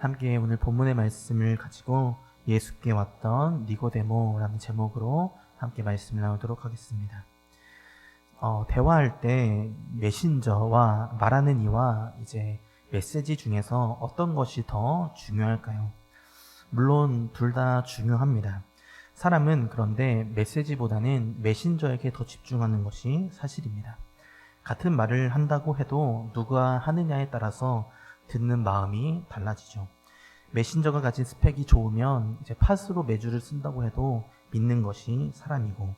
함께 오늘 본문의 말씀을 가지고 예수께 왔던 니고데모라는 제목으로 함께 말씀을 나누도록 하겠습니다. 대화할 때 메신저와 말하는 이와 이제 메시지 중에서 어떤 것이 더 중요할까요? 물론 둘 다 중요합니다. 사람은 그런데 메시지보다는 메신저에게 더 집중하는 것이 사실입니다. 같은 말을 한다고 해도 누가 하느냐에 따라서 듣는 마음이 달라지죠. 메신저가 가진 스펙이 좋으면 이제 팟으로 매주를 쓴다고 해도 믿는 것이 사람이고,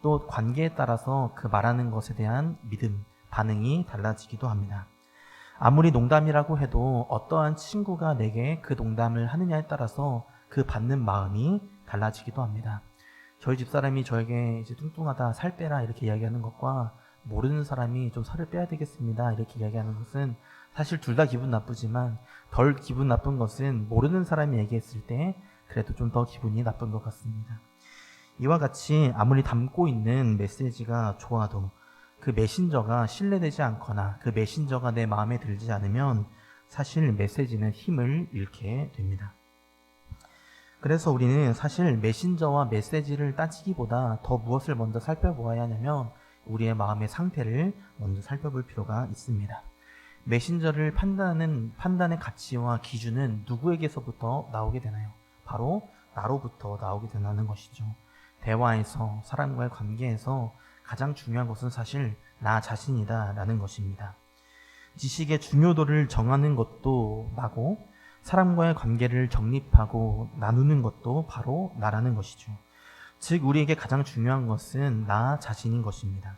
또 관계에 따라서 그 말하는 것에 대한 믿음, 반응이 달라지기도 합니다. 아무리 농담이라고 해도 어떠한 친구가 내게 그 농담을 하느냐에 따라서 그 받는 마음이 달라지기도 합니다. 저희 집사람이 저에게 이제 뚱뚱하다, 살 빼라 이렇게 이야기하는 것과 모르는 사람이 좀 살을 빼야 되겠습니다 이렇게 이야기하는 것은 사실 둘 다 기분 나쁘지만 덜 기분 나쁜 것은 모르는 사람이 얘기했을 때 그래도 좀 더 기분이 나쁜 것 같습니다. 이와 같이 아무리 담고 있는 메시지가 좋아도 그 메신저가 신뢰되지 않거나 그 메신저가 내 마음에 들지 않으면 사실 메시지는 힘을 잃게 됩니다. 그래서 우리는 사실 메신저와 메시지를 따지기보다 더 무엇을 먼저 살펴보아야 하냐면 우리의 마음의 상태를 먼저 살펴볼 필요가 있습니다. 메신저를 판단하는 판단의 가치와 기준은 누구에게서부터 나오게 되나요? 바로 나로부터 나오게 된다는 것이죠. 대화에서, 사람과의 관계에서 가장 중요한 것은 사실 나 자신이다 라는 것입니다. 지식의 중요도를 정하는 것도 나고, 사람과의 관계를 정립하고 나누는 것도 바로 나라는 것이죠. 즉 우리에게 가장 중요한 것은 나 자신인 것입니다.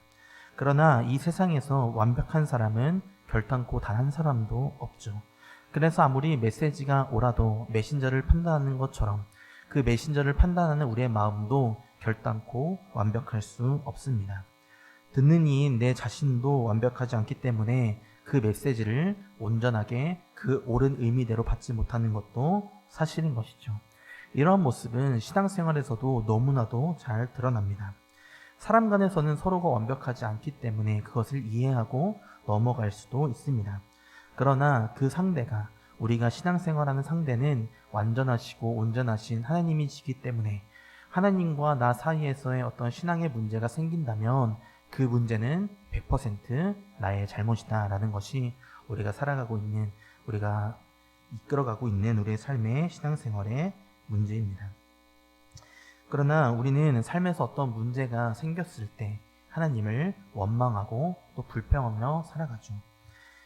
그러나 이 세상에서 완벽한 사람은 결단코 단 한 사람도 없죠. 그래서 아무리 메시지가 오라도 메신저를 판단하는 것처럼 그 메신저를 판단하는 우리의 마음도 결단코 완벽할 수 없습니다. 듣는 이인 내 자신도 완벽하지 않기 때문에 그 메시지를 온전하게 그 옳은 의미대로 받지 못하는 것도 사실인 것이죠. 이러한 모습은 신앙생활에서도 너무나도 잘 드러납니다. 사람 간에서는 서로가 완벽하지 않기 때문에 그것을 이해하고 넘어갈 수도 있습니다. 그러나 그 상대가, 우리가 신앙생활하는 상대는 완전하시고 온전하신 하나님이시기 때문에 하나님과 나 사이에서의 어떤 신앙의 문제가 생긴다면 그 문제는 100% 나의 잘못이다 라는 것이 우리가 살아가고 있는, 우리가 이끌어가고 있는 우리의 삶의 신앙생활의 문제입니다. 그러나 우리는 삶에서 어떤 문제가 생겼을 때 하나님을 원망하고 또 불평하며 살아가죠.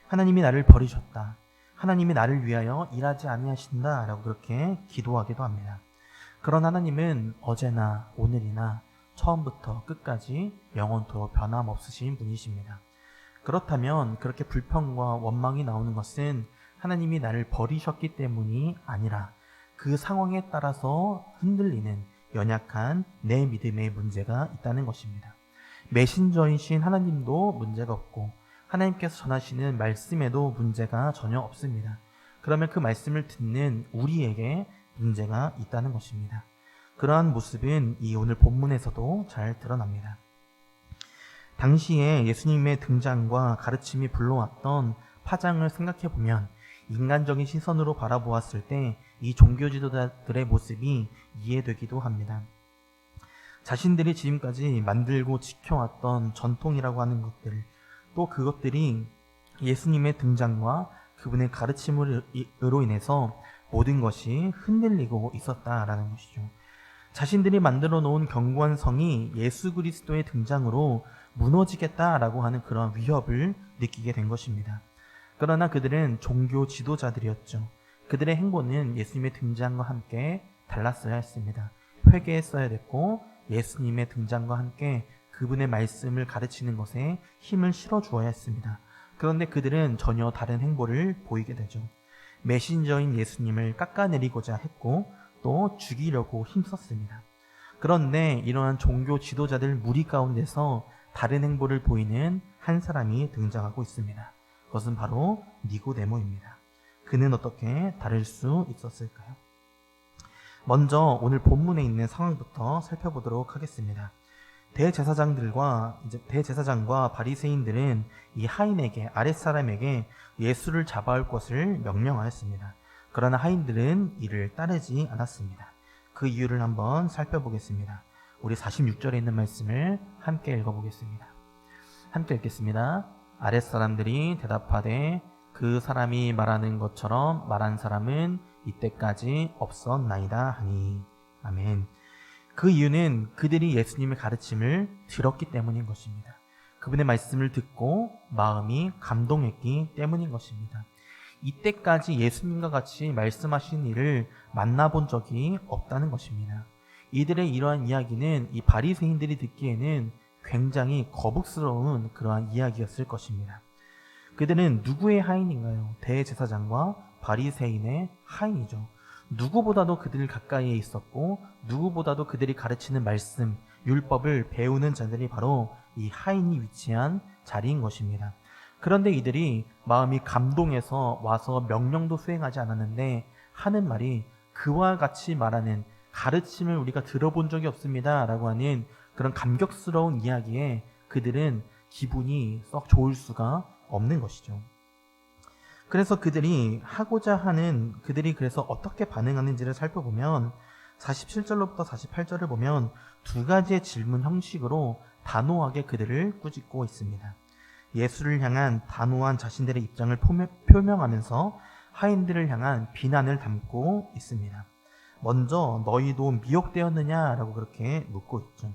하나님이 나를 버리셨다, 하나님이 나를 위하여 일하지 아니하신다 라고 그렇게 기도하기도 합니다. 그런 하나님은 어제나 오늘이나 처음부터 끝까지 영원토록 변함없으신 분이십니다. 그렇다면 그렇게 불평과 원망이 나오는 것은 하나님이 나를 버리셨기 때문이 아니라 그 상황에 따라서 흔들리는 연약한 내 믿음의 문제가 있다는 것입니다. 메신저이신 하나님도 문제가 없고 하나님께서 전하시는 말씀에도 문제가 전혀 없습니다. 그러면 그 말씀을 듣는 우리에게 문제가 있다는 것입니다. 그러한 모습은 이 오늘 본문에서도 잘 드러납니다. 당시에 예수님의 등장과 가르침이 불러왔던 파장을 생각해 보면 인간적인 시선으로 바라보았을 때 이 종교 지도자들의 모습이 이해되기도 합니다. 자신들이 지금까지 만들고 지켜왔던 전통이라고 하는 것들, 또 그것들이 예수님의 등장과 그분의 가르침으로 인해서 모든 것이 흔들리고 있었다라는 것이죠. 자신들이 만들어 놓은 견고한 성이 예수 그리스도의 등장으로 무너지겠다라고 하는 그런 위협을 느끼게 된 것입니다. 그러나 그들은 종교 지도자들이었죠. 그들의 행보는 예수님의 등장과 함께 달랐어야 했습니다. 회개했어야 됐고 예수님의 등장과 함께 그분의 말씀을 가르치는 것에 힘을 실어주어야 했습니다. 그런데 그들은 전혀 다른 행보를 보이게 되죠. 메신저인 예수님을 깎아내리고자 했고 또 죽이려고 힘썼습니다. 그런데 이러한 종교 지도자들 무리 가운데서 다른 행보를 보이는 한 사람이 등장하고 있습니다. 그것은 바로 니고데모입니다. 그는 어떻게 다를 수 있었을까요? 먼저 오늘 본문에 있는 상황부터 살펴보도록 하겠습니다. 대제사장과 바리새인들은 이 하인에게, 아랫사람에게 예수를 잡아올 것을 명령하였습니다. 그러나 하인들은 이를 따르지 않았습니다. 그 이유를 한번 살펴보겠습니다. 우리 46절에 있는 말씀을 함께 읽어보겠습니다. 함께 읽겠습니다. 아랫사람들이 대답하되 그 사람이 말하는 것처럼 말한 사람은 이때까지 없었나이다 하니. 아멘. 그 이유는 그들이 예수님의 가르침을 들었기 때문인 것입니다. 그분의 말씀을 듣고 마음이 감동했기 때문인 것입니다. 이때까지 예수님과 같이 말씀하신 일을 만나본 적이 없다는 것입니다. 이들의 이러한 이야기는 이 바리새인들이 듣기에는 굉장히 거북스러운 그러한 이야기였을 것입니다. 그들은 누구의 하인인가요? 대제사장과 바리새인의 하인이죠. 누구보다도 그들 가까이에 있었고 누구보다도 그들이 가르치는 말씀, 율법을 배우는 자들이 바로 이 하인이 위치한 자리인 것입니다. 그런데 이들이 마음이 감동해서 와서 명령도 수행하지 않았는데 하는 말이 그와 같이 말하는 가르침을 우리가 들어본 적이 없습니다 라고 하는 그런 감격스러운 이야기에 그들은 기분이 썩 좋을 수가 없는 것이죠. 그래서 그들이 하고자 하는 그들이 그래서 어떻게 반응하는지를 살펴보면 47절로부터 48절을 보면 두 가지의 질문 형식으로 단호하게 그들을 꾸짖고 있습니다. 예수를 향한 단호한 자신들의 입장을 표명하면서 하인들을 향한 비난을 담고 있습니다. 먼저 너희도 미혹되었느냐라고 그렇게 묻고 있죠.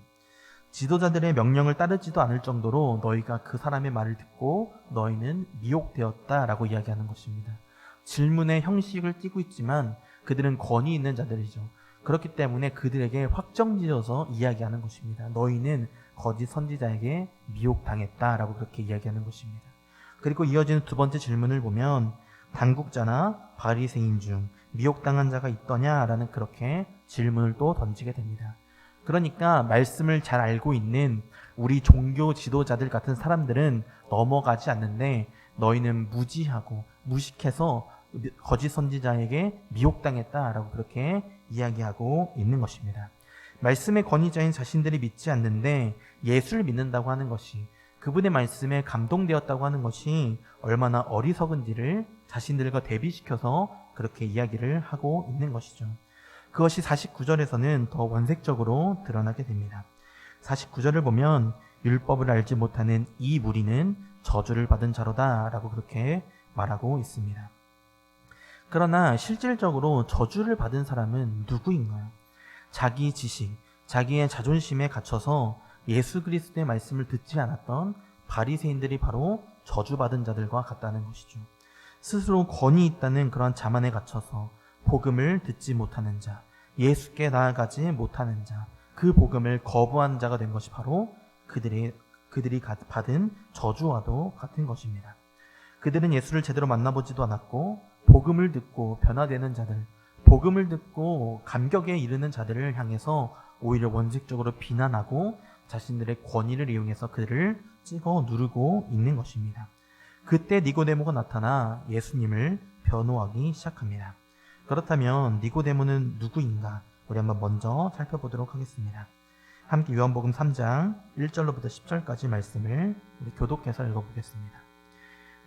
지도자들의 명령을 따르지도 않을 정도로 너희가 그 사람의 말을 듣고 너희는 미혹되었다라고 이야기하는 것입니다. 질문의 형식을 띠고 있지만 그들은 권위 있는 자들이죠. 그렇기 때문에 그들에게 확정지어서 이야기하는 것입니다. 너희는 거짓 선지자에게 미혹당했다라고 그렇게 이야기하는 것입니다. 그리고 이어지는 두 번째 질문을 보면 당국자나 바리새인 중 미혹당한 자가 있더냐라는 그렇게 질문을 또 던지게 됩니다. 그러니까 말씀을 잘 알고 있는 우리 종교 지도자들 같은 사람들은 넘어가지 않는데 너희는 무지하고 무식해서 거짓 선지자에게 미혹당했다라고 그렇게 이야기하고 있는 것입니다. 말씀의 권위자인 자신들이 믿지 않는데 예수를 믿는다고 하는 것이, 그분의 말씀에 감동되었다고 하는 것이 얼마나 어리석은지를 자신들과 대비시켜서 그렇게 이야기를 하고 있는 것이죠. 그것이 49절에서는 더 원색적으로 드러나게 됩니다. 49절을 보면 율법을 알지 못하는 이 무리는 저주를 받은 자로다 라고 그렇게 말하고 있습니다. 그러나 실질적으로 저주를 받은 사람은 누구인가요? 자기 지식, 자기의 자존심에 갇혀서 예수 그리스도의 말씀을 듣지 않았던 바리새인들이 바로 저주받은 자들과 같다는 것이죠. 스스로 권위 있다는 그런 자만에 갇혀서 복음을 듣지 못하는 자, 예수께 나아가지 못하는 자, 그 복음을 거부한 자가 된 것이 바로 그들이 받은 저주와도 같은 것입니다. 그들은 예수를 제대로 만나보지도 않았고 복음을 듣고 변화되는 자들, 복음을 듣고 감격에 이르는 자들을 향해서 오히려 원칙적으로 비난하고 자신들의 권위를 이용해서 그들을 찍어 누르고 있는 것입니다. 그때 니고데모가 나타나 예수님을 변호하기 시작합니다. 그렇다면 니고데모는 누구인가? 우리 한번 먼저 살펴보도록 하겠습니다. 함께 요한복음 3장 1절로부터 10절까지 말씀을 우리 교독해서 읽어보겠습니다.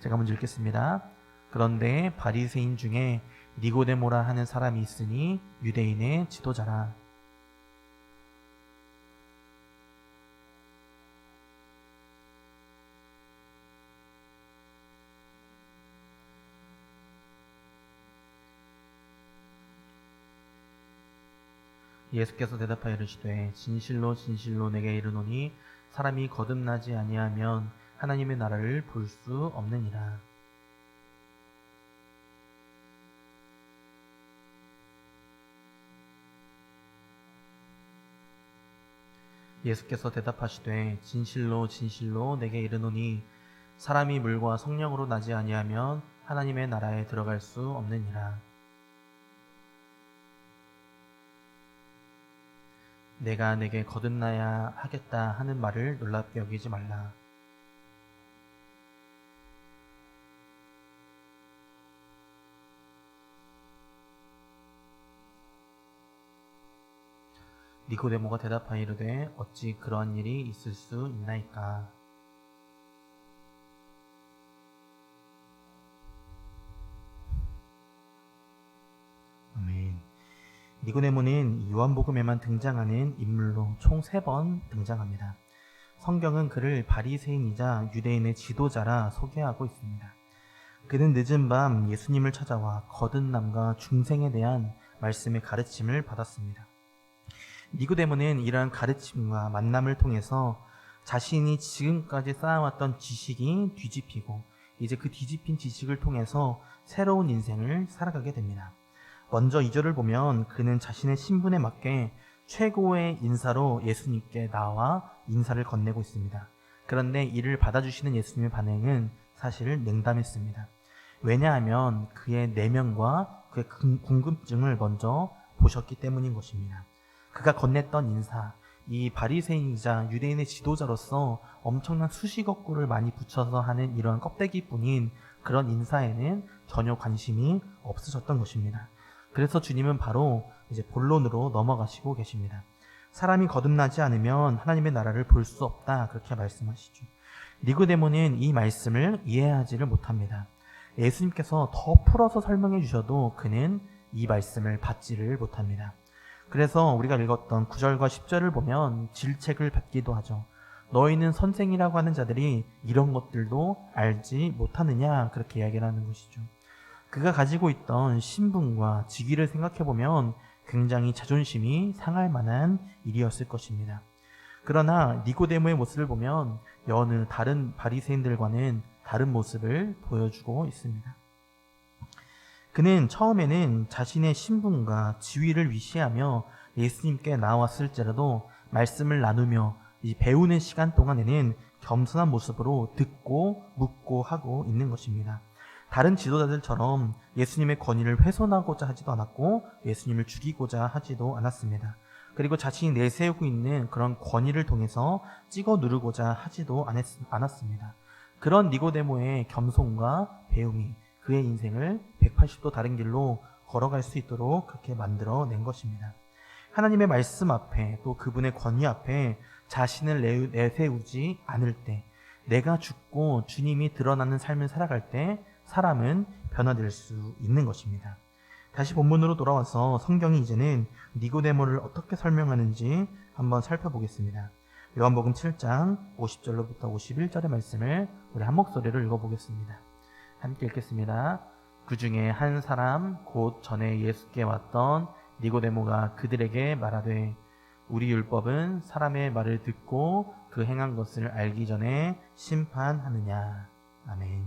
제가 먼저 읽겠습니다. 그런데 바리새인 중에 니고데모라 하는 사람이 있으니 유대인의 지도자라. 예수께서 대답하여 이르시되 진실로 진실로 내게 이르노니 사람이 거듭나지 아니하면 하나님의 나라를 볼 수 없느니라. 예수께서 대답하시되 진실로 진실로 내게 이르노니 사람이 물과 성령으로 나지 아니하면 하나님의 나라에 들어갈 수 없느니라. 내가 내게 거듭나야 하겠다 하는 말을 놀랍게 여기지 말라. 니고데모가 대답하여 이르되 어찌 그러한 일이 있을 수 있나이까. 니고데모는 요한복음에만 등장하는 인물로 총 3번 등장합니다. 성경은 그를 바리새인이자 유대인의 지도자라 소개하고 있습니다. 그는 늦은 밤 예수님을 찾아와 거듭남과 중생에 대한 말씀의 가르침을 받았습니다. 니고데모는 이러한 가르침과 만남을 통해서 자신이 지금까지 쌓아왔던 지식이 뒤집히고 이제 그 뒤집힌 지식을 통해서 새로운 인생을 살아가게 됩니다. 먼저 2절을 보면 그는 자신의 신분에 맞게 최고의 인사로 예수님께 나와 인사를 건네고 있습니다. 그런데 이를 받아주시는 예수님의 반응은 사실 냉담했습니다. 왜냐하면 그의 내면과 그의 궁금증을 먼저 보셨기 때문인 것입니다. 그가 건넸던 인사, 이 바리새인이자 유대인의 지도자로서 엄청난 수식어구를 많이 붙여서 하는 이러한 껍데기뿐인 그런 인사에는 전혀 관심이 없으셨던 것입니다. 그래서 주님은 바로 이제 본론으로 넘어가시고 계십니다. 사람이 거듭나지 않으면 하나님의 나라를 볼 수 없다, 그렇게 말씀하시죠. 니고데모는 이 말씀을 이해하지를 못합니다. 예수님께서 더 풀어서 설명해 주셔도 그는 이 말씀을 받지를 못합니다. 그래서 우리가 읽었던 9절과 10절을 보면 질책을 받기도 하죠. 너희는 선생이라고 하는 자들이 이런 것들도 알지 못하느냐, 그렇게 이야기를 하는 것이죠. 그가 가지고 있던 신분과 직위를 생각해보면 굉장히 자존심이 상할 만한 일이었을 것입니다. 그러나 니고데모의 모습을 보면 여느 다른 바리새인들과는 다른 모습을 보여주고 있습니다. 그는 처음에는 자신의 신분과 지위를 위시하며 예수님께 나왔을지라도 말씀을 나누며 배우는 시간 동안에는 겸손한 모습으로 듣고 묻고 하고 있는 것입니다. 다른 지도자들처럼 예수님의 권위를 훼손하고자 하지도 않았고 예수님을 죽이고자 하지도 않았습니다. 그리고 자신이 내세우고 있는 그런 권위를 통해서 찍어 누르고자 하지도 않았습니다. 그런 니고데모의 겸손과 배움이 그의 인생을 180도 다른 길로 걸어갈 수 있도록 그렇게 만들어낸 것입니다. 하나님의 말씀 앞에 또 그분의 권위 앞에 자신을 내세우지 않을 때, 내가 죽고 주님이 드러나는 삶을 살아갈 때 사람은 변화될 수 있는 것입니다. 다시 본문으로 돌아와서 성경이 이제는 니고데모를 어떻게 설명하는지 한번 살펴보겠습니다. 요한복음 7장 50절로부터 51절의 말씀을 우리 한 목소리로 읽어보겠습니다. 함께 읽겠습니다. 그 중에 한 사람 곧 전에 예수께 왔던 니고데모가 그들에게 말하되 우리 율법은 사람의 말을 듣고 그 행한 것을 알기 전에 심판하느냐. 아멘.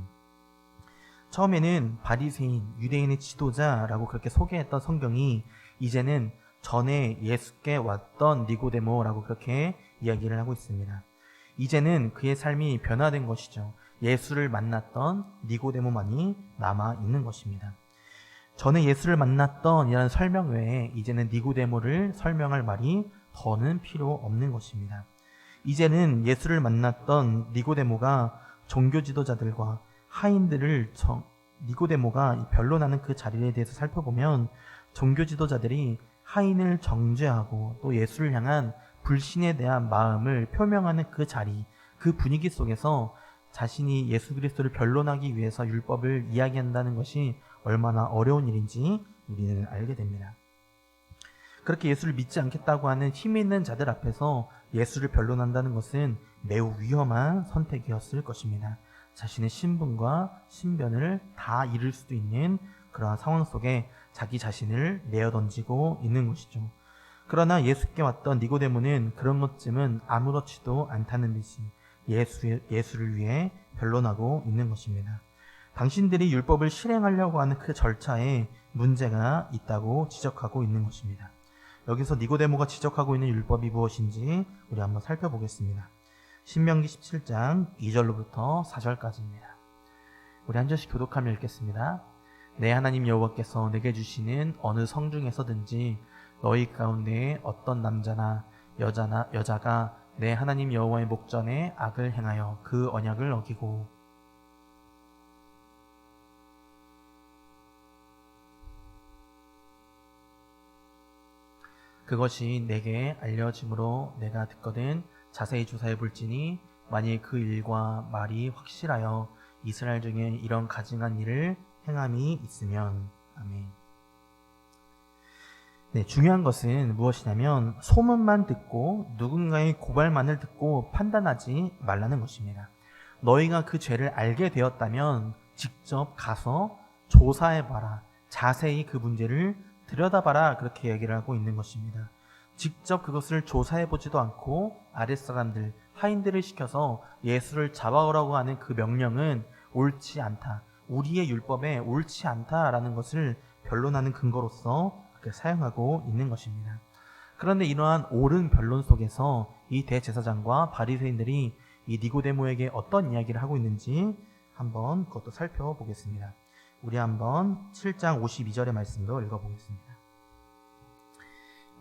처음에는 바리새인, 유대인의 지도자라고 그렇게 소개했던 성경이 이제는 전에 예수께 왔던 니고데모라고 그렇게 이야기를 하고 있습니다. 이제는 그의 삶이 변화된 것이죠. 예수를 만났던 니고데모만이 남아 있는 것입니다. 전에 예수를 만났던 이라는 설명 외에 이제는 니고데모를 설명할 말이 더는 필요 없는 것입니다. 이제는 예수를 만났던 니고데모가 종교 지도자들과 하인들을 니고데모가 변론하는 그 자리에 대해서 살펴보면 종교 지도자들이 하인을 정죄하고 또 예수를 향한 불신에 대한 마음을 표명하는 그 자리, 그 분위기 속에서 자신이 예수 그리스도를 변론하기 위해서 율법을 이야기한다는 것이 얼마나 어려운 일인지 우리는 알게 됩니다. 그렇게 예수를 믿지 않겠다고 하는 힘 있는 자들 앞에서 예수를 변론한다는 것은 매우 위험한 선택이었을 것입니다. 자신의 신분과 신변을 다 잃을 수도 있는 그러한 상황 속에 자기 자신을 내어던지고 있는 것이죠. 그러나 예수께 왔던 니고데모는 그런 것쯤은 아무렇지도 않다는 듯이 예수를 위해 변론하고 있는 것입니다. 당신들이 율법을 실행하려고 하는 그 절차에 문제가 있다고 지적하고 있는 것입니다. 여기서 니고데모가 지적하고 있는 율법이 무엇인지 우리 한번 살펴보겠습니다. 신명기 17장 2절로부터 4절까지입니다. 우리 한 절씩 교독하며 읽겠습니다. 내 하나님 여호와께서 내게 주시는 어느 성 중에서든지 너희 가운데 어떤 남자나 여자가 내 하나님 여호와의 목전에 악을 행하여 그 언약을 어기고 그것이 내게 알려짐으로 내가 듣거든 자세히 조사해 볼지니 만일 그 일과 말이 확실하여 이스라엘 중에 이런 가증한 일을 행함이 있으면. 아멘. 네, 중요한 것은 무엇이냐면 소문만 듣고 누군가의 고발만을 듣고 판단하지 말라는 것입니다. 너희가 그 죄를 알게 되었다면 직접 가서 조사해봐라. 자세히 그 문제를 들여다봐라. 그렇게 얘기를 하고 있는 것입니다. 직접 그것을 조사해보지도 않고 아랫사람들, 하인들을 시켜서 예수를 잡아오라고 하는 그 명령은 옳지 않다. 우리의 율법에 옳지 않다라는 것을 변론하는 근거로서 그렇게 사용하고 있는 것입니다. 그런데 이러한 옳은 변론 속에서 이 대제사장과 바리새인들이 이 니고데모에게 어떤 이야기를 하고 있는지 한번 그것도 살펴보겠습니다. 우리 한번 7장 52절의 말씀도 읽어보겠습니다.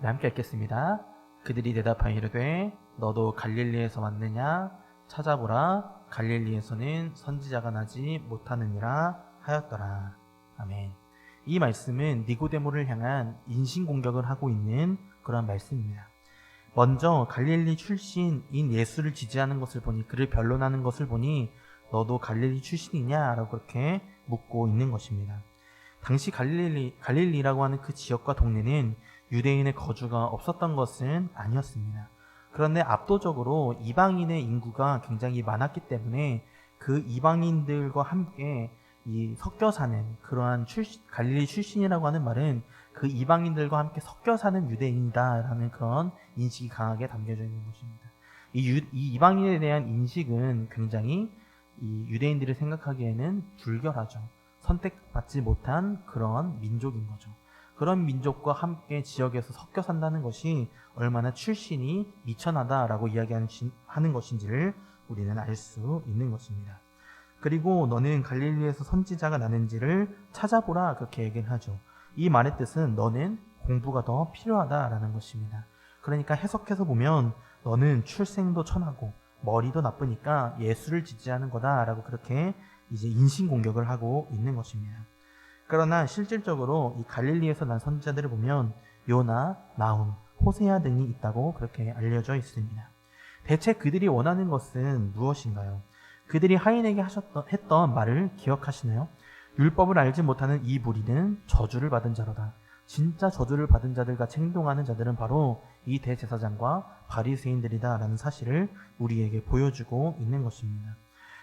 네, 함께 읽겠습니다. 그들이 대답하여 이르되 너도 갈릴리에서 왔느냐? 찾아보라. 갈릴리에서는 선지자가 나지 못하느니라 하였더라. 아멘. 이 말씀은 니고데모를 향한 인신공격을 하고 있는 그런 말씀입니다. 먼저 갈릴리 출신인 예수를 지지하는 것을 보니, 그를 변론하는 것을 보니 너도 갈릴리 출신이냐? 라고 그렇게 묻고 있는 것입니다. 당시 갈릴리라고 하는 그 지역과 동네는 유대인의 거주가 없었던 것은 아니었습니다. 그런데 압도적으로 이방인의 인구가 굉장히 많았기 때문에 그 이방인들과 함께 섞여 사는 그러한 갈릴리 출신이라고 하는 말은 그 이방인들과 함께 섞여 사는 유대인이다라는 그런 인식이 강하게 담겨져 있는 것입니다. 이 이방인에 대한 인식은 굉장히 이 유대인들이 생각하기에는 불결하죠. 선택받지 못한 그런 민족인 거죠. 그런 민족과 함께 지역에서 섞여 산다는 것이 얼마나 출신이 미천하다라고 이야기하는 것인지를 우리는 알 수 있는 것입니다. 그리고 너는 갈릴리에서 선지자가 나는지를 찾아보라 그렇게 얘기를 하죠. 이 말의 뜻은 너는 공부가 더 필요하다라는 것입니다. 그러니까 해석해서 보면 너는 출생도 천하고 머리도 나쁘니까 예수를 지지하는 거다라고 그렇게 이제 인신공격을 하고 있는 것입니다. 그러나 실질적으로 이 갈릴리에서 난 선지자들을 보면 요나, 나훔, 호세아 등이 있다고 그렇게 알려져 있습니다. 대체 그들이 원하는 것은 무엇인가요? 그들이 하인에게 했던 말을 기억하시나요? 율법을 알지 못하는 이 무리는 저주를 받은 자로다. 진짜 저주를 받은 자들과 행동하는 자들은 바로 이 대제사장과 바리새인들이다라는 사실을 우리에게 보여주고 있는 것입니다.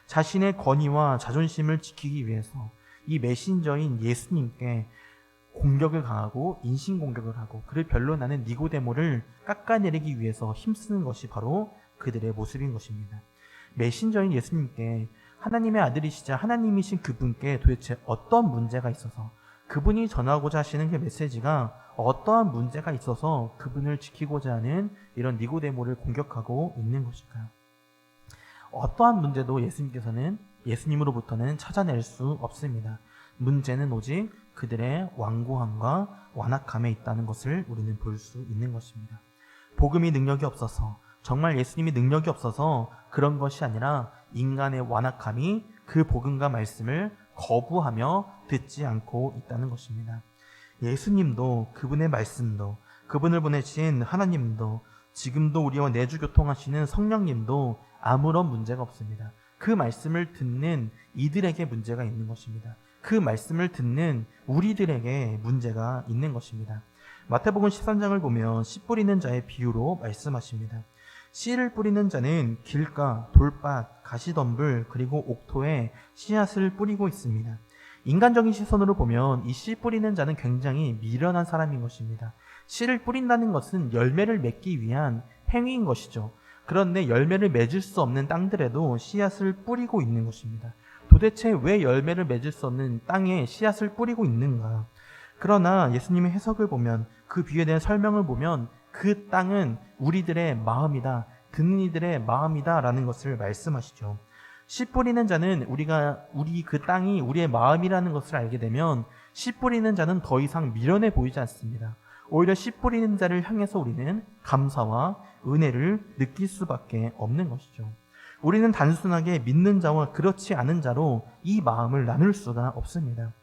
자신의 권위와 자존심을 지키기 위해서 이 메신저인 예수님께 공격을 가하고 인신공격을 하고 그를 변론하는 니고데모를 깎아내리기 위해서 힘쓰는 것이 바로 그들의 모습인 것입니다. 메신저인 예수님께 하나님의 아들이시자 하나님이신 그분께 도대체 어떤 문제가 있어서 그분이 전하고자 하시는 그 메시지가 어떠한 문제가 있어서 그분을 지키고자 하는 이런 니고데모를 공격하고 있는 것일까요? 어떠한 문제도 예수님으로부터는 찾아낼 수 없습니다. 문제는 오직 그들의 완고함과 완악함에 있다는 것을 우리는 볼 수 있는 것입니다. 복음이 능력이 없어서, 정말 예수님이 능력이 없어서 그런 것이 아니라 인간의 완악함이 그 복음과 말씀을 거부하며 듣지 않고 있다는 것입니다. 예수님도, 그분의 말씀도, 그분을 보내신 하나님도, 지금도 우리와 내주교통하시는 성령님도 아무런 문제가 없습니다. 그 말씀을 듣는 이들에게 문제가 있는 것입니다. 그 말씀을 듣는 우리들에게 문제가 있는 것입니다. 마태복음 13장을 보면 씨 뿌리는 자의 비유로 말씀하십니다. 씨를 뿌리는 자는 길가, 돌밭, 가시덤불 그리고 옥토에 씨앗을 뿌리고 있습니다. 인간적인 시선으로 보면 이 씨 뿌리는 자는 굉장히 미련한 사람인 것입니다. 씨를 뿌린다는 것은 열매를 맺기 위한 행위인 것이죠. 그런데 열매를 맺을 수 없는 땅들에도 씨앗을 뿌리고 있는 것입니다. 도대체 왜 열매를 맺을 수 없는 땅에 씨앗을 뿌리고 있는가? 그러나 예수님의 해석을 보면, 그 비유에 대한 설명을 보면 그 땅은 우리들의 마음이다, 듣는 이들의 마음이다 라는 것을 말씀하시죠. 씨 뿌리는 자는 우리 그 땅이 우리의 마음이라는 것을 알게 되면 씨 뿌리는 자는 더 이상 미련해 보이지 않습니다. 오히려 씨 뿌리는 자를 향해서 우리는 감사와 은혜를 느낄 수밖에 없는 것이죠. 우리는 단순하게 믿는 자와 그렇지 않은 자로 이 마음을 나눌 수가 없습니다.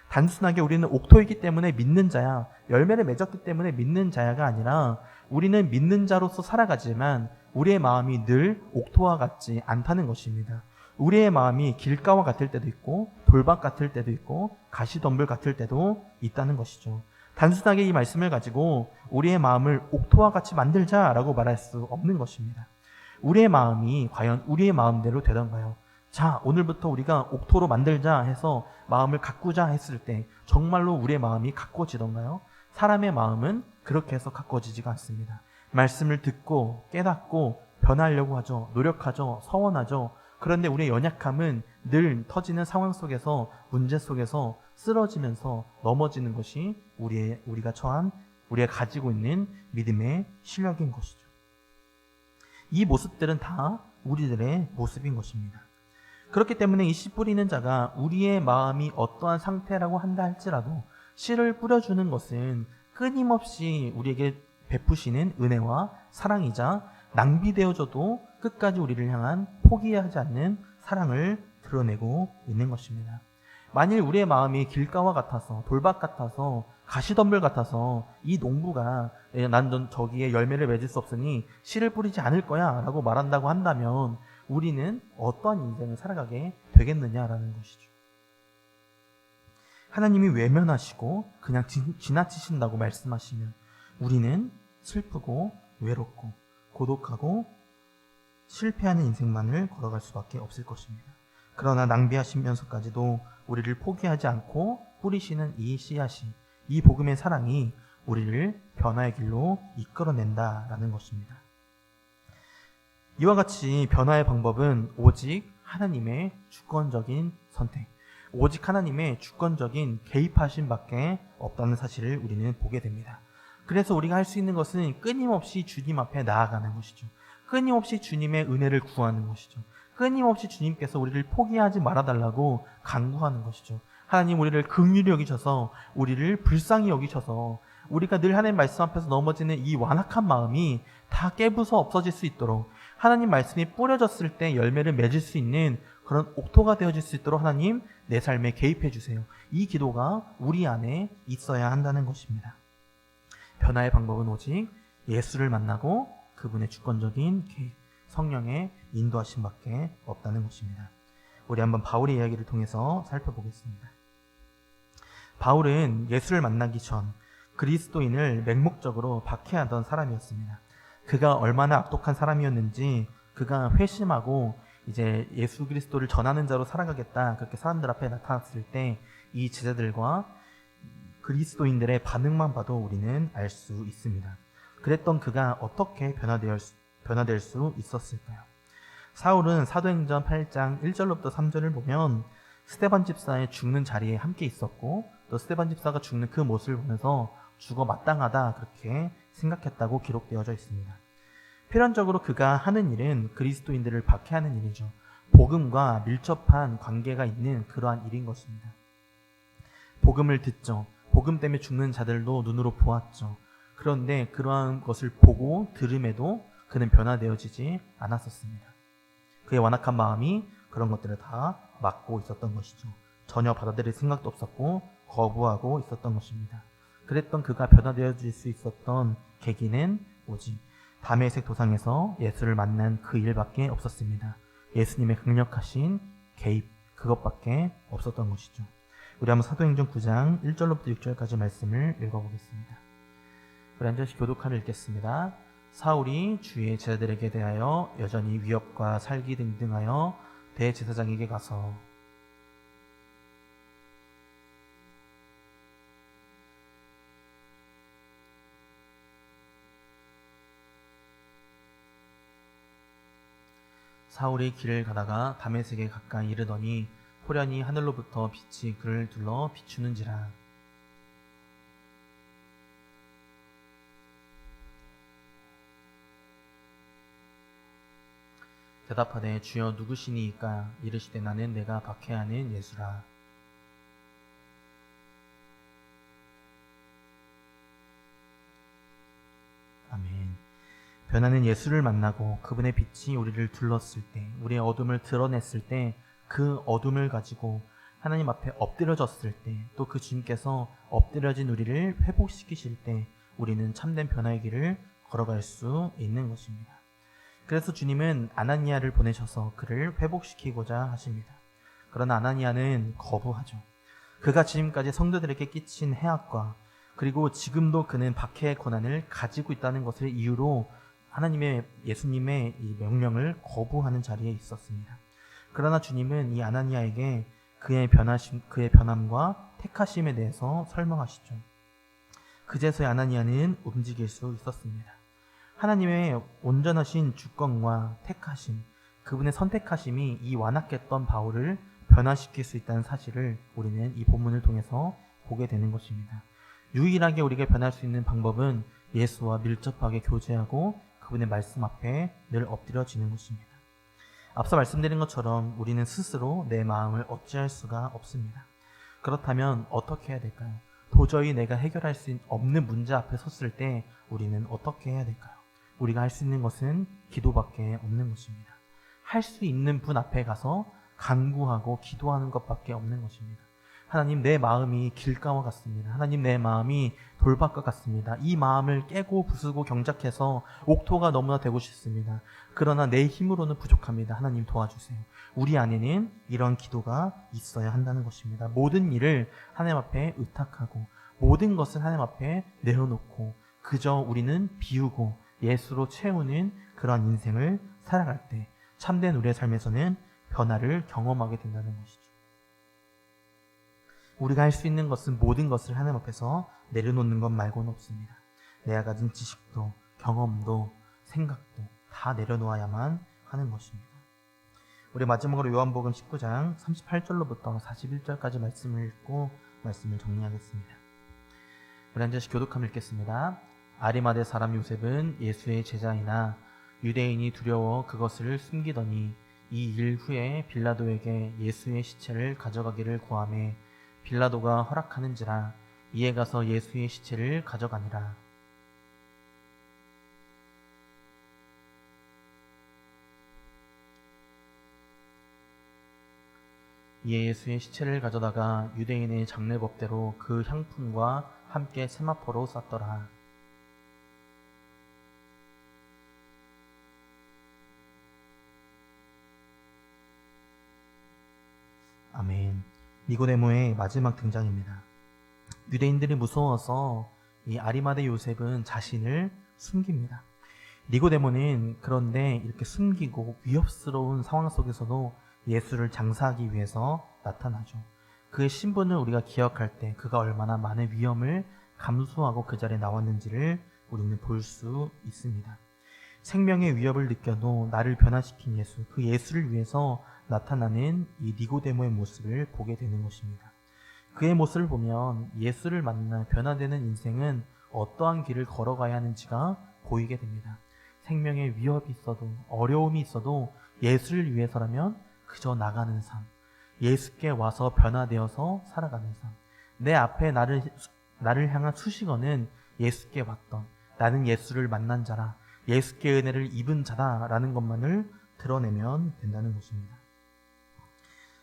단순하게 우리는 옥토이기 때문에 믿는 자야, 열매를 맺었기 때문에 믿는 자야가 아니라 우리는 믿는 자로서 살아가지만 우리의 마음이 늘 옥토와 같지 않다는 것입니다. 우리의 마음이 길가와 같을 때도 있고 돌밭 같을 때도 있고 가시덤불 같을 때도 있다는 것이죠. 단순하게 이 말씀을 가지고 우리의 마음을 옥토와 같이 만들자라고 말할 수 없는 것입니다. 우리의 마음이 과연 우리의 마음대로 되던가요? 자, 오늘부터 우리가 옥토로 만들자 해서 마음을 가꾸자 했을 때 정말로 우리의 마음이 가꿔지던가요? 사람의 마음은 그렇게 해서 가꿔지지가 않습니다. 말씀을 듣고 깨닫고 변하려고 하죠. 노력하죠. 서원하죠. 그런데 우리의 연약함은 늘 터지는 상황 속에서, 문제 속에서 쓰러지면서 넘어지는 것이 우리가 가지고 있는 믿음의 실력인 것이죠. 이 모습들은 다 우리들의 모습인 것입니다. 그렇기 때문에 이 씨 뿌리는 자가 우리의 마음이 어떠한 상태라고 한다 할지라도 씨를 뿌려주는 것은 끊임없이 우리에게 베푸시는 은혜와 사랑이자 낭비되어져도 끝까지 우리를 향한 포기하지 않는 사랑을 드러내고 있는 것입니다. 만일 우리의 마음이 길가와 같아서, 돌밭 같아서, 가시덤불 같아서 이 농부가 난 저기에 열매를 맺을 수 없으니 씨를 뿌리지 않을 거야 라고 말한다고 한다면 우리는 어떠한 인생을 살아가게 되겠느냐라는 것이죠. 하나님이 외면하시고 그냥 지나치신다고 말씀하시면 우리는 슬프고 외롭고 고독하고 실패하는 인생만을 걸어갈 수밖에 없을 것입니다. 그러나 낭비하시면서까지도 우리를 포기하지 않고 뿌리시는 이 씨앗이, 이 복음의 사랑이 우리를 변화의 길로 이끌어낸다라는 것입니다. 이와 같이 변화의 방법은 오직 하나님의 주권적인 선택, 오직 하나님의 주권적인 개입하심 밖에 없다는 사실을 우리는 보게 됩니다. 그래서 우리가 할 수 있는 것은 끊임없이 주님 앞에 나아가는 것이죠. 끊임없이 주님의 은혜를 구하는 것이죠. 끊임없이 주님께서 우리를 포기하지 말아달라고 간구하는 것이죠. 하나님 우리를 긍휼히 여기셔서, 우리를 불쌍히 여기셔서 우리가 늘 하나님 말씀 앞에서 넘어지는 이 완악한 마음이 다 깨부숴 없어질 수 있도록, 하나님 말씀이 뿌려졌을 때 열매를 맺을 수 있는 그런 옥토가 되어질 수 있도록 하나님 내 삶에 개입해 주세요. 이 기도가 우리 안에 있어야 한다는 것입니다. 변화의 방법은 오직 예수를 만나고 그분의 주권적인 개입, 성령의 인도하심 밖에 없다는 것입니다. 우리 한번 바울의 이야기를 통해서 살펴보겠습니다. 바울은 예수를 만나기 전 그리스도인을 맹목적으로 박해하던 사람이었습니다. 그가 얼마나 악독한 사람이었는지, 그가 회심하고 이제 예수 그리스도를 전하는 자로 살아가겠다 그렇게 사람들 앞에 나타났을 때 이 제자들과 그리스도인들의 반응만 봐도 우리는 알 수 있습니다. 그랬던 그가 어떻게 변화될 수 있었을까요? 사울은 사도행전 8장 1절로부터 3절을 보면 스데반 집사의 죽는 자리에 함께 있었고, 또 스데반 집사가 죽는 그 모습을 보면서 죽어 마땅하다 그렇게 생각했다고 기록되어져 있습니다. 필연적으로 그가 하는 일은 그리스도인들을 박해하는 일이죠. 복음과 밀접한 관계가 있는 그러한 일인 것입니다. 복음을 듣죠. 복음 때문에 죽는 자들도 눈으로 보았죠. 그런데 그러한 것을 보고 들음에도 그는 변화되어지지 않았었습니다. 그의 완악한 마음이 그런 것들을 다 막고 있었던 것이죠. 전혀 받아들일 생각도 없었고 거부하고 있었던 것입니다. 그랬던 그가 변화되어질 수 있었던 계기는 오직 다메섹 도상에서 예수를 만난 그 일밖에 없었습니다. 예수님의 강력하신 개입, 그것밖에 없었던 것이죠. 우리 한번 사도행전 9장 1절로부터 6절까지 말씀을 읽어보겠습니다. 우리 한 절씩 교독하며 읽겠습니다. 사울이 주의 제자들에게 대하여 여전히 위협과 살기 등등하여 대제사장에게 가서 사울이 길을 가다가 다메섹에 가까이 이르더니 호련히 하늘로부터 빛이 그를 둘러 비추는지라. 대답하되 주여 누구시니이까? 이르시되 나는 내가 박해하는 예수라. 아멘. 변하는 예수를 만나고 그분의 빛이 우리를 둘렀을 때, 우리의 어둠을 드러냈을 때, 그 어둠을 가지고 하나님 앞에 엎드려졌을 때, 또 그 주님께서 엎드려진 우리를 회복시키실 때 우리는 참된 변화의 길을 걸어갈 수 있는 것입니다. 그래서 주님은 아나니아를 보내셔서 그를 회복시키고자 하십니다. 그러나 아나니아는 거부하죠. 그가 지금까지 성도들에게 끼친 해악과 그리고 지금도 그는 박해의 권한을 가지고 있다는 것을 이유로 예수님의 이 명령을 거부하는 자리에 있었습니다. 그러나 주님은 이 아나니아에게 그의 변함과 택하심에 대해서 설명하시죠. 그제서야 아나니아는 움직일 수 있었습니다. 하나님의 온전하신 주권과 택하심, 그분의 선택하심이 이 완악했던 바울을 변화시킬 수 있다는 사실을 우리는 이 본문을 통해서 보게 되는 것입니다. 유일하게 우리가 변할 수 있는 방법은 예수와 밀접하게 교제하고 그분의 말씀 앞에 늘 엎드려지는 것입니다. 앞서 말씀드린 것처럼 우리는 스스로 내 마음을 어찌할 수가 없습니다. 그렇다면 어떻게 해야 될까요? 도저히 내가 해결할 수 없는 문제 앞에 섰을 때 우리는 어떻게 해야 될까요? 우리가 할 수 있는 것은 기도밖에 없는 것입니다. 할 수 있는 분 앞에 가서 간구하고 기도하는 것밖에 없는 것입니다. 하나님, 내 마음이 길가와 같습니다. 하나님, 내 마음이 돌밭과 같습니다. 이 마음을 깨고 부수고 경작해서 옥토가 너무나 되고 싶습니다. 그러나 내 힘으로는 부족합니다. 하나님, 도와주세요. 우리 안에는 이런 기도가 있어야 한다는 것입니다. 모든 일을 하나님 앞에 의탁하고 모든 것을 하나님 앞에 내려놓고 그저 우리는 비우고 예수로 채우는 그런 인생을 살아갈 때 참된 우리의 삶에서는 변화를 경험하게 된다는 것이죠. 우리가 할 수 있는 것은 모든 것을 하나님 앞에서 내려놓는 것 말고는 없습니다. 내가 가진 지식도 경험도 생각도 다 내려놓아야만 하는 것입니다. 우리 마지막으로 요한복음 19장 38절로부터 41절까지 말씀을 읽고 말씀을 정리하겠습니다. 우리 한 절씩 교독하며 읽겠습니다. 아리마대 사람 요셉은 예수의 제자이나 유대인이 두려워 그것을 숨기더니 이 일 후에 빌라도에게 예수의 시체를 가져가기를 고하매 빌라도가 허락하는지라 이에 가서 예수의 시체를 가져가니라. 이에 예수의 시체를 가져다가 유대인의 장례법대로 그 향품과 함께 세마포로 쌌더라. 아멘. 니고데모의 마지막 등장입니다. 유대인들이 무서워서 이 아리마대 요셉은 자신을 숨깁니다. 니고데모는 그런데 이렇게 숨기고 위협스러운 상황 속에서도 예수를 장사하기 위해서 나타나죠. 그의 신분을 우리가 기억할 때 그가 얼마나 많은 위험을 감수하고 그 자리에 나왔는지를 우리는 볼 수 있습니다. 생명의 위협을 느껴도 나를 변화시킨 예수, 그 예수를 위해서 나타나는 이 니고데모의 모습을 보게 되는 것입니다. 그의 모습을 보면 예수를 만나 변화되는 인생은 어떠한 길을 걸어가야 하는지가 보이게 됩니다. 생명의 위협이 있어도 어려움이 있어도 예수를 위해서라면 그저 나가는 삶, 예수께 와서 변화되어서 살아가는 삶, 내 앞에 나를 향한 수식어는 예수께 왔던 나는 예수를 만난 자라, 예수께 은혜를 입은 자다라는 것만을 드러내면 된다는 것입니다.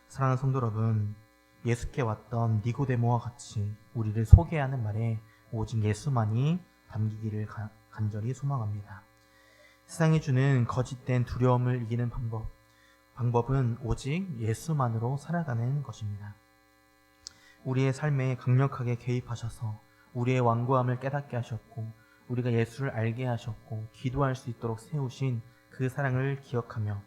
사랑하는 성도 여러분, 예수께 왔던 니고데모와 같이 우리를 소개하는 말에 오직 예수만이 담기기를 간절히 소망합니다. 세상이 주는 거짓된 두려움을 이기는 방법은 오직 예수만으로 살아가는 것입니다. 우리의 삶에 강력하게 개입하셔서 우리의 완고함을 깨닫게 하셨고 우리가 예수를 알게 하셨고 기도할 수 있도록 세우신 그 사랑을 기억하며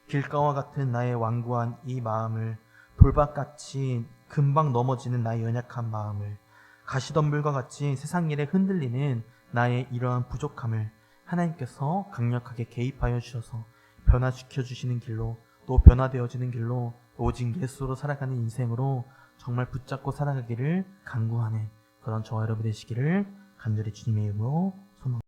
길가와 같은 나의 완고한 이 마음을 돌밭같이 금방 넘어지는 나의 연약한 마음을 가시덤불과 같이 세상 일에 흔들리는 나의 이러한 부족함을 하나님께서 강력하게 개입하여 주셔서 변화시켜 주시는 길로 또 변화되어지는 길로 오직 예수로 살아가는 인생으로 정말 붙잡고 살아가기를 간구하는 그런 저와 여러분 되시기를 간절히 주님의 이름으로 소망합니다.